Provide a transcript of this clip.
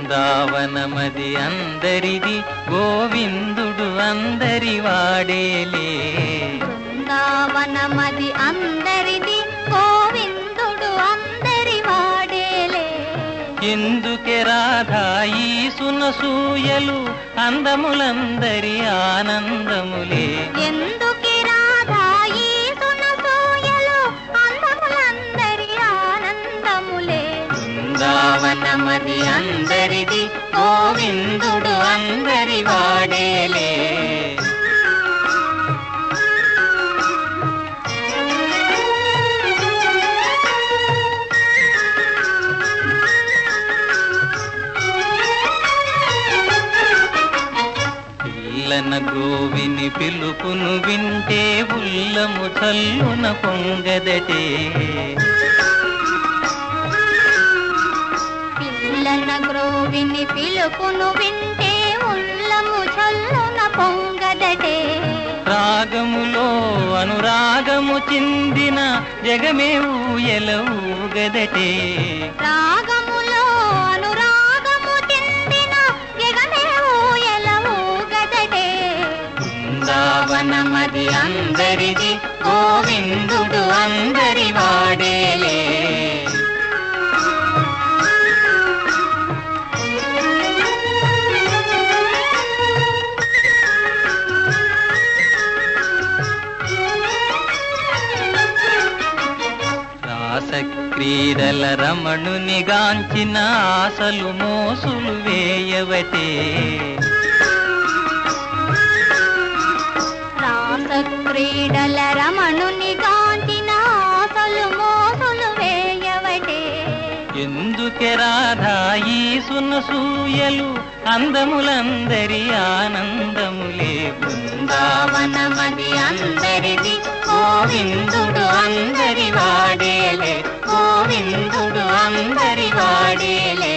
బృందావనమది అందరిది గోవిందుడు అందరి వాడేలే. బృందావనమది అందరిది గోవిందుడు అందరి వాడేలే. ఎందుకే రాధా ఈ సునసూయలు అందములందరి ఆనందములే. ఎందుకే రాధా ఈ సునసూయలు అందములందరి ఆనందములే. బృందావనమది అందరిది గోవిందుడు అందరి వాడేలే. పిల్లన గోవిని పిలుపును వింటే ఉల్లము చల్లున పొంగదటే. పిల్లన గ్రోవిని పిలుపును వింటే ఉల్లము చల్లున పొంగదటే. రాగములో అనురాగము చిందిన జగమే ఊయల ఊగదటే. రాగములో అనురాగము చిందిన జగమే ఊయల ఊగదటే. బృందావనమది అందరిది గోవిందుడు అందరి వాడేలే. రాసక్రీడల రమణుని గాంచిన ఆశలు మోసులు వేయవటే. రాసక్రీడల రమణుని గాంచిన ఆశలు మోసులు వేయవటే. ఎందుకే రాధా ఈ సునసూయలు అందములందరి ఆనందములే. బృందావనమది అందరిది గోవిందుడు అందరి వాడేలే. గోవిందుడు అందరి వాడేలే.